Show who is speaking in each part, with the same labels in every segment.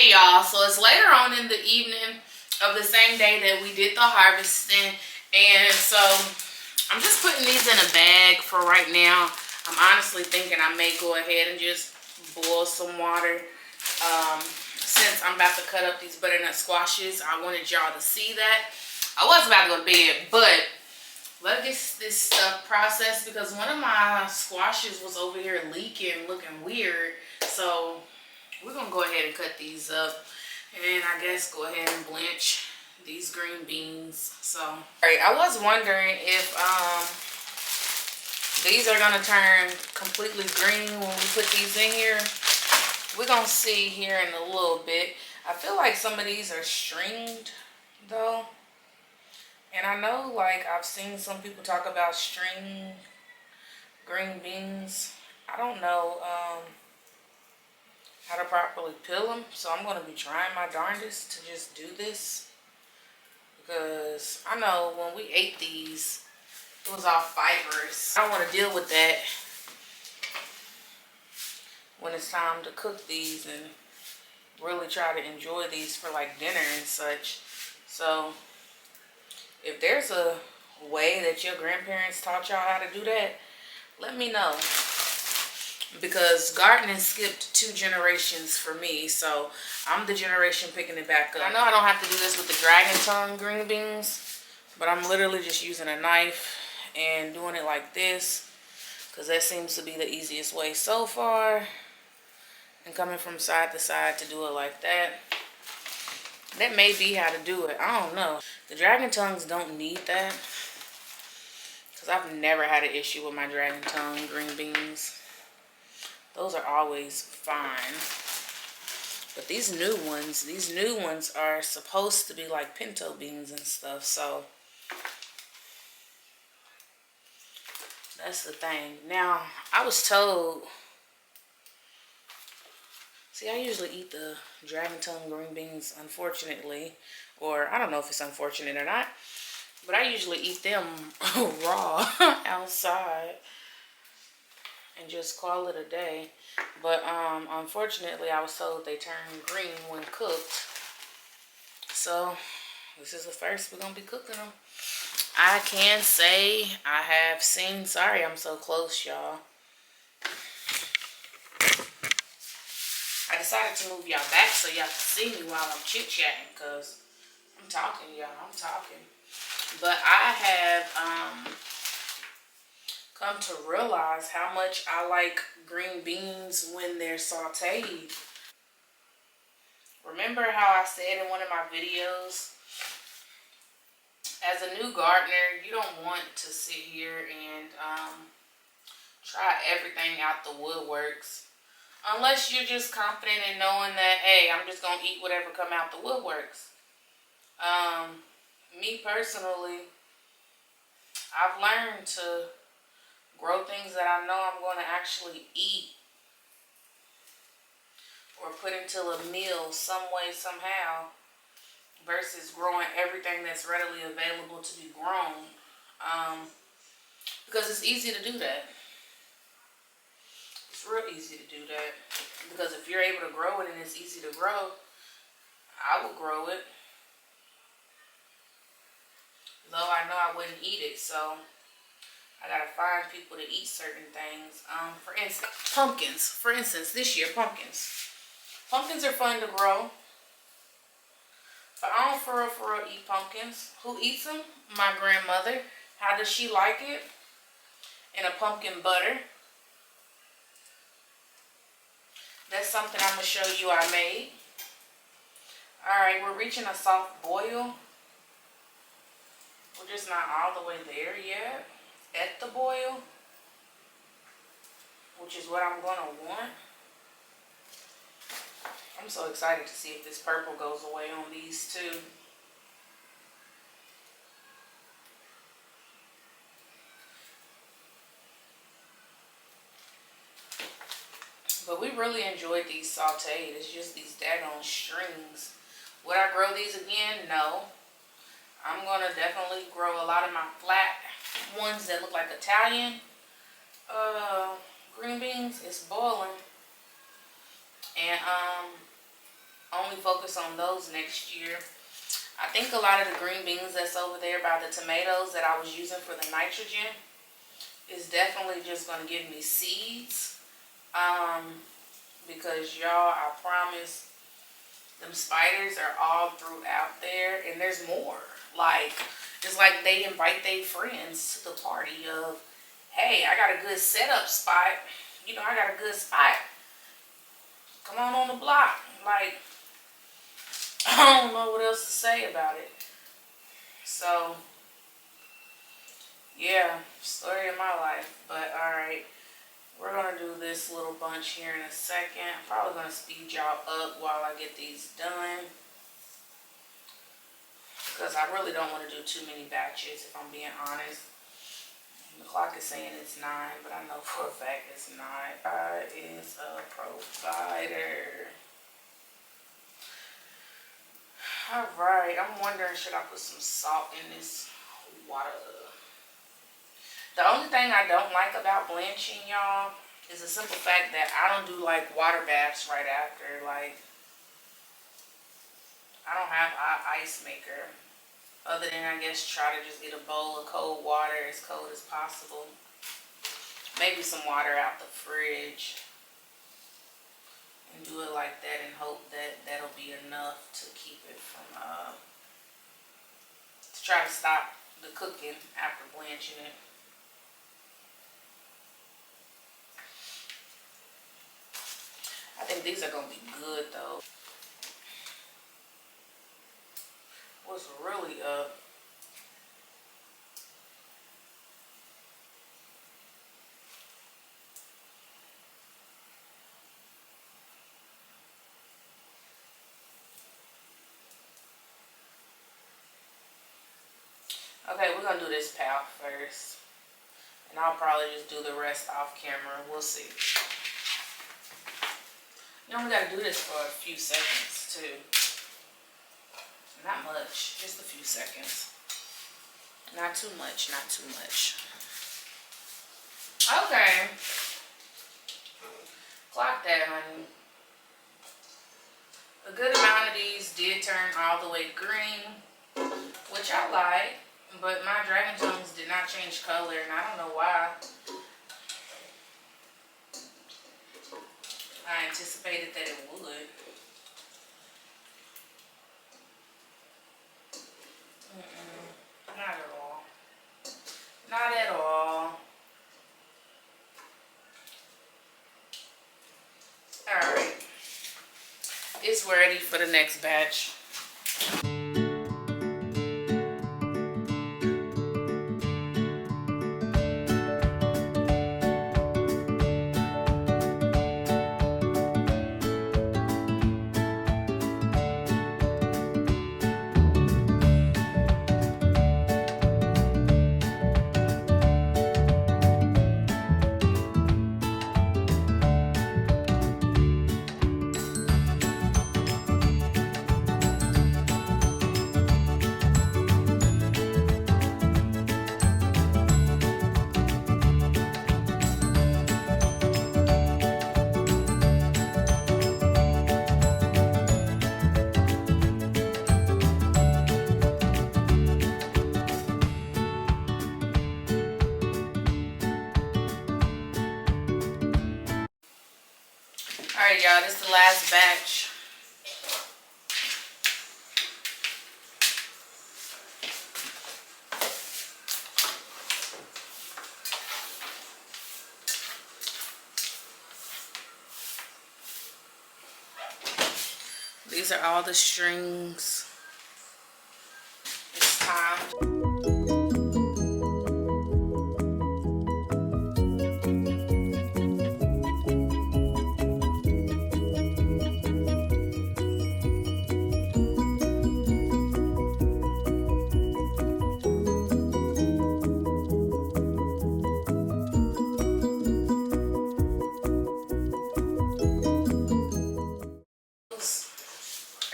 Speaker 1: Hey y'all, so it's later on in the evening of the same day that we did the harvesting, and so I'm just putting these in a bag for right now. I'm honestly thinking I may go ahead and just boil some water. Since I'm about to cut up these butternut squashes, I wanted y'all to see that. I was about to go to bed, but let's get this stuff processed because one of my squashes was over here leaking, looking weird. So we're gonna go ahead and cut these up, and I guess go ahead and blanch these green beans. So, all right, I was wondering if these are gonna turn completely green when we put these in here. We're gonna see here in a little bit. I feel like some of these are stringed though, and I know like I've seen some people talk about string green beans. I don't know how to properly peel them, so I'm going to be trying my darndest to just do this, because I know when we ate these it was all fibrous. I don't want to deal with that when it's time to cook these and really try to enjoy these for like dinner and such. So if there's a way that your grandparents taught y'all how to do that, let me know. Because gardening skipped 2 generations for me, so I'm the generation picking it back up. I know I don't have to do this with the dragon tongue green beans, but I'm literally just using a knife and doing it like this, because that seems to be the easiest way so far. And coming from side to side to do it like that. That may be how to do it. I don't know. The dragon tongues don't need that, because I've never had an issue with my dragon tongue green beans. Those are always fine. But these new ones are supposed to be like pinto beans and stuff. So that's the thing. Now, I was told, see, I usually eat the dragon tongue green beans, unfortunately. Or I don't know if it's unfortunate or not, but I usually eat them raw outside and just call it a day. But unfortunately I was told they turn green when cooked. So this is the first we're gonna be cooking them. I can say I have seen, sorry I'm so close y'all. I decided to move y'all back so y'all can see me while I'm chit-chatting, because I'm talking, y'all, I'm talking. But I have come to realize how much I like green beans when they're sauteed. Remember how I said in one of my videos, as a new gardener, you don't want to sit here and try everything out the woodworks, unless you're just confident in knowing that, hey, I'm just going to eat whatever come out the woodworks. Me personally, I've learned to grow things that I know I'm going to actually eat or put into a meal some way, somehow, versus growing everything that's readily available to be grown. Because it's easy to do that. It's real easy to do that. Because if you're able to grow it and it's easy to grow, I would grow it. Though I know I wouldn't eat it, so I gotta find people to eat certain things. For instance, pumpkins. For instance, this year, pumpkins. Pumpkins are fun to grow. But I don't for real eat pumpkins. Who eats them? My grandmother. How does she like it? In a pumpkin butter. That's something I'm gonna show you I made. Alright, we're reaching a soft boil. We're just not all the way there yet. At the boil, which is what I'm gonna want. I'm so excited to see if this purple goes away on these too. But we really enjoyed these sauteed. It's just these daggone strings. Would I grow these again? No. I'm gonna definitely grow a lot of my flat ones that look like Italian green beans. It's boiling, and only focus on those next year. I think a lot of the green beans that's over there by the tomatoes that I was using for the nitrogen is definitely just going to give me seeds. Because y'all, I promise, them spiders are all throughout there, and there's more. Like, it's like they invite their friends to the party of, hey, I got a good setup spot. You know, I got a good spot. Come on the block. Like, I don't know what else to say about it. So, yeah, story of my life. But, alright. We're going to do this little bunch here in a second. I'm probably going to speed y'all up while I get these done. Because I really don't want to do too many batches, if I'm being honest. The clock is saying it's 9, but I know for a fact it's not. God is a provider. Alright, I'm wondering, should I put some salt in this water? The only thing I don't like about blanching, y'all, is the simple fact that I don't do like water baths right after. Like, I don't have an ice maker. Other than, I guess, try to just get a bowl of cold water as cold as possible. Maybe some water out the fridge. And do it like that and hope that that'll be enough to keep it from, to try to stop the cooking after blanching it. I think these are going to be good though. What's really up? Okay, we're going to do this pal first. And I'll probably just do the rest off camera. We'll see. You only got to do this for a few seconds too. Not much, just a few seconds. Not too much, not too much. Okay. Clock that, honey. A good amount of these did turn all the way green, which I like, but my dragon tongues did not change color, and I don't know why. I anticipated that it would. Not at all. Not at all. Alright. It's ready for the next batch. Alright, y'all, this is the last batch. These are all the strings. It's time.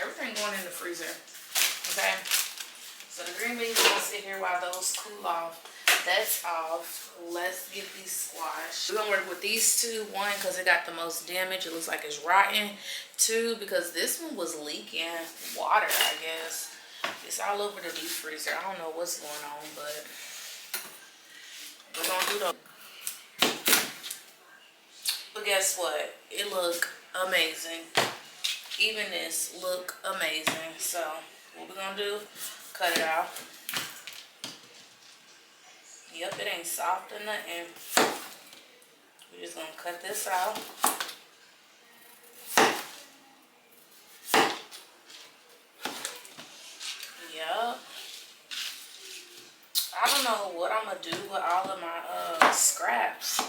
Speaker 1: Everything going in the freezer. Okay? So the green beans are gonna sit here while those cool off. that's off. Let's get these squash. We're gonna work with these two. One, because it got the most damage. It looks like it's rotten. Two, because this one was leaking water, I guess. It's all over the deep freezer. I don't know what's going on, but we're gonna do the. But guess what? It look amazing. Even this look amazing. So what we're gonna do? Cut it out. Yep, it ain't soft or nothing. We're just gonna cut this out. Yep. I don't know what I'm gonna do with all of my scraps.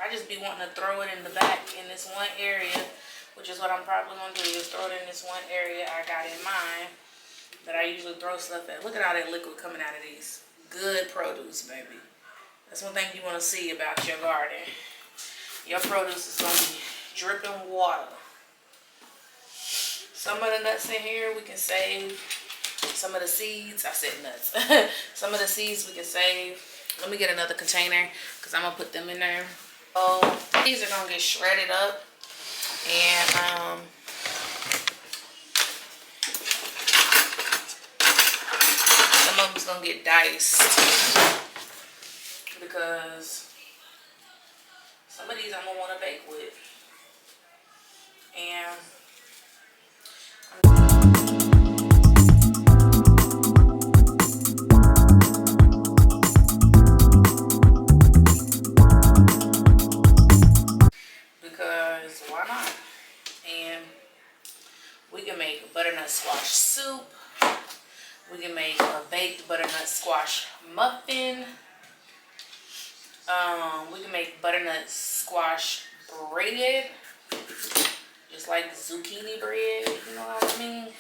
Speaker 1: I just be wanting to throw it in the back in this one area, which is what I'm probably gonna do, is throw it in this one area I got in mind that I usually throw stuff at. Look at all that liquid coming out of these. Good produce, baby. That's one thing you want to see about your garden. Your produce is going to be dripping water. Some of the nuts in here we can save. Some of the seeds, I said nuts. Some of the seeds we can save. Let me get another container because I'm going to put them in there. So these are going to get shredded up. And some of them's gonna get diced because some of these I'm gonna want to bake with. And because why not? And we can make butternut squash soup. We can make a baked butternut squash muffin. We can make butternut squash bread, just like zucchini bread, you know what I mean?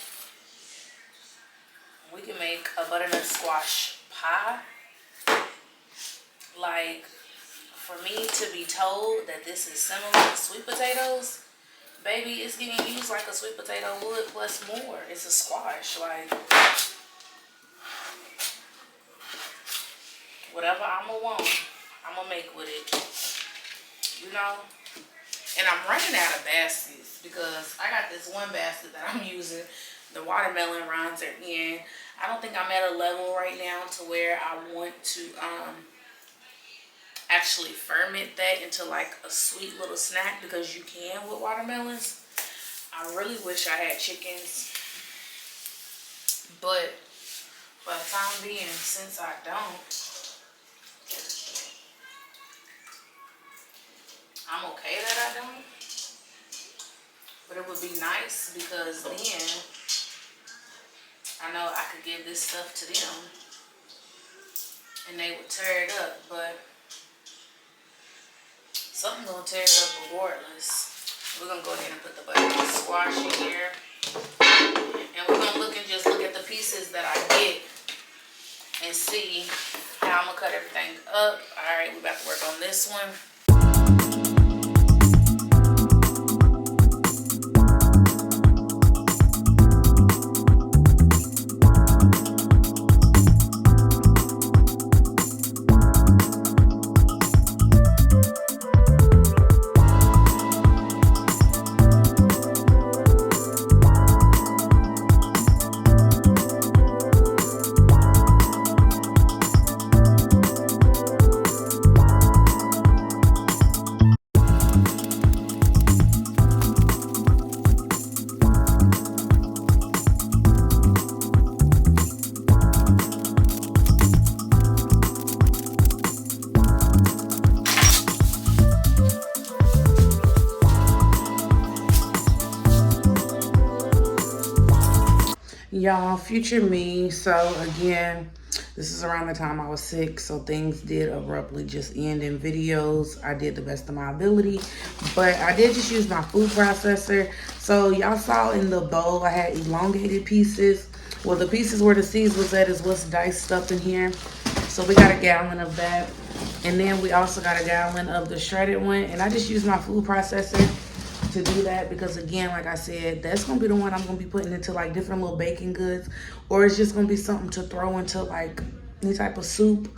Speaker 1: We can make a butternut squash pie. Like, for me to be told that this is similar to sweet potatoes, baby, it's getting used like a sweet potato would plus more. It's a squash, like, whatever I'ma want, I'ma make with it, you know. And I'm running out of baskets because I got this one basket that I'm using. The watermelon rinds are in. I don't think I'm at a level right now to where I want to actually ferment that into like a sweet little snack, because you can with watermelons. I really wish I had chickens, but for the time being, since I don't, I'm okay that I don't. But it would be nice because then I know I could give this stuff to them and they would tear it up. But something's gonna tear it up regardless. We're gonna go ahead and put the butternut squash in here, and we're gonna look at the pieces that I get and see how I'm gonna cut everything up. All right, we're about to work on this one. Y'all, future me. So again, this is around the time I was sick, so things did abruptly just end in videos. I did the best of my ability, but I did just use my food processor. So y'all saw in the bowl I had elongated pieces. Well, the pieces where the seeds was at is what's diced up in here. So we got a gallon of that, and then we also got a gallon of the shredded one, and I just used my food processor to do that because, again, like I said, that's gonna be the one I'm gonna be putting into like different little baking goods, or it's just gonna be something to throw into like
Speaker 2: any type of soup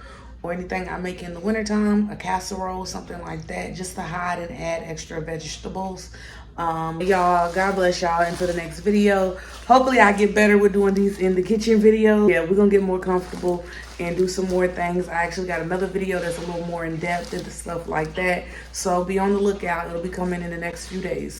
Speaker 2: or anything I make in the wintertime, a casserole, something like that, just to hide and add extra vegetables. Y'all, God bless y'all. Until the next video. Hopefully I get better with doing these in the kitchen videos. Yeah, we're gonna get more comfortable and do some more things. I actually got another video that's a little more in depth into stuff like that. So be on the lookout. It'll be coming in the next few days.